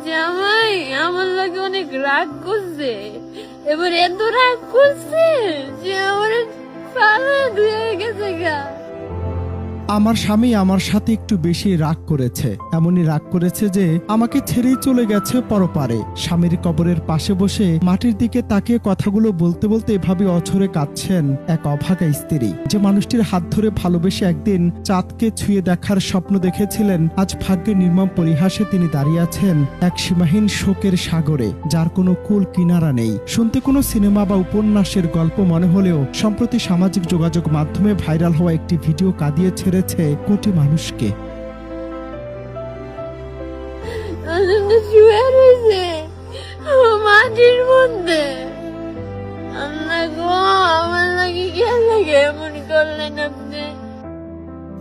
জামাই আমার লাগে অনেক রাগ করছে, এবার এত রাগ করছে যে আমার পালা ধুয়ে গেছে গা। আমার স্বামী আমার সাথে একটু বেশি রাগ করেছে, এমনই রাগ করেছে যে আমাকে ছেড়েই চলে গেছে পরপারে। স্বামীর কবরের পাশে বসে মাটির দিকে তাকিয়ে কথাগুলো বলতে বলতে এভাবে অঝরে কাঁদছেন এক অভাগা স্ত্রী, যে মানুষটির হাত ধরে ভালোবেসে একদিন চাঁদকে ছুঁয়ে দেখার স্বপ্ন দেখেছিলেন। আজ ভাগ্যের নির্মম পরিহাসে তিনি দাঁড়িয়ে আছেন এক সীমাহীন শোকের সাগরে, যার কোনো কুল কিনারা নেই। শুনতে কোনো সিনেমা বা উপন্যাসের গল্প মনে হলেও সম্প্রতি সামাজিক যোগাযোগ মাধ্যমে ভাইরাল হওয়া একটি ভিডিও কাঁদিয়ে ছেড়েছে কোটি মানুষকে। শুয়ে রয়েছে মাটির মধ্যে। আল্লাহ গো, আমার লাগে কেন লাগে এমন করলেন আপনি?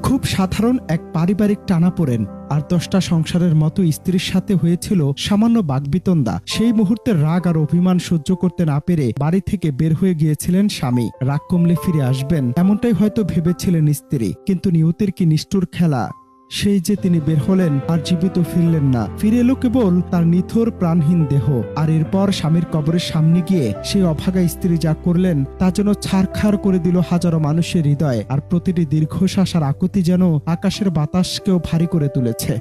খুব সাধারণ এক পারিবারিক টানাপোড়েন আর 10টা সংসারের মতো স্ত্রীর সাথে হয়েছিল সামান্য বাকবিতণ্ডা। সেই মুহূর্তের রাগ আর অভিমান সহ্য করতে না পেরে বাড়ি থেকে বের হয়ে গিয়েছিলেন স্বামী। রাগ কমলে ফিরে আসবেন এমনটাই হয়তো ভেবেছিলেন স্ত্রী, কিন্তু নিয়তির কি নিষ্ঠুর খেলা! সেই যে তিনি বের হলেন আর জীবিত ফিরলেন না, ফিরে এলো কেবল তার নিথর প্রাণহীন দেহ। আর এরপর স্বামীর কবরের সামনে গিয়ে সেই অভাগা স্ত্রী যা করলেন তা যেন ছারখার করে দিল হাজারো মানুষের হৃদয়, আর প্রতিটি দীর্ঘশ্বাস আর আকুতি যেন আকাশের বাতাসকেও ভারী করে তুলেছে।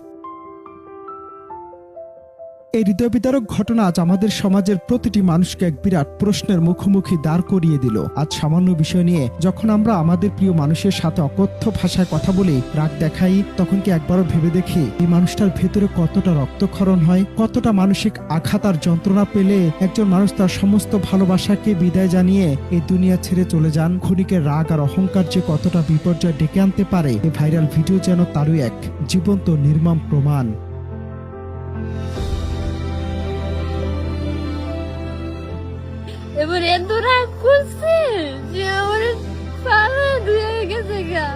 এই হৃদয় বিদারক ঘটনা আজ আমাদের সমাজের প্রতিটি মানুষকে এক বিরাট প্রশ্নের মুখোমুখি দাঁড় করিয়ে দিল। আজ সামান্য বিষয় নিয়ে যখন আমরা আমাদের প্রিয় মানুষের সাথে অকথ্য ভাষায় কথা বলি, রাগ দেখাই, তখন কি একবারও ভেবে দেখি এই মানুষটার ভেতরে কতটা রক্তক্ষরণ হয়, কতটা মানসিক আঘাত আর যন্ত্রণা পেলে একজন মানুষ তার সমস্ত ভালোবাসাকে বিদায় জানিয়ে এই দুনিয়া ছেড়ে চলে যান। ক্ষণিকের রাগ আর অহংকার যে কতটা বিপর্যয় ডেকে আনতে পারে, এই ভাইরাল ভিডিও যেন তারই এক জীবন্ত নির্মম প্রমাণ। এবার এত রাগ করছে যে আমার পালা ধুয়ে গেছে গা।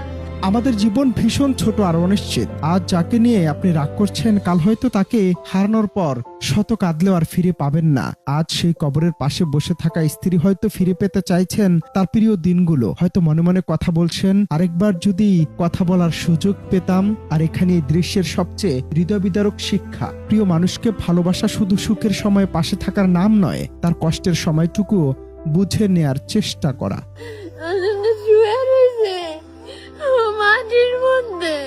আমাদের জীবন ভীষণ ছোট আর অনিশ্চিত। আজ যাকে নিয়ে আপনি রাগ করছেন, কাল হয়তো তাকে হারানোর পর শত কাঁদলেও আর ফিরে পাবেন না। আজ সেই কবরের পাশে বসে থাকা স্ত্রী হয়তো ফিরে পেতে চাইছেন তার প্রিয় দিনগুলো, হয়তো মনে মনে কথা বলছেন, আরেকবার যদি কথা বলার সুযোগ পেতাম। আর এখানে এই দৃশ্যের সবচেয়ে হৃদয় বিদারক শিক্ষা, প্রিয় মানুষকে ভালোবাসা শুধু সুখের সময় পাশে থাকার নাম নয়, তার কষ্টের সময়টুকু বুঝে নেয়ার চেষ্টা করা। শুয়ে রয়েছে মাটির মধ্যে।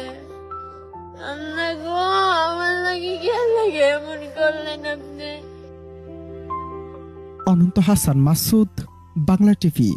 আল্লাহ গো, আমার লাগে কেন লাগে এমন করলেন আপনি? অনন্ত হাসান মাসুদ, বাংলা টিভি।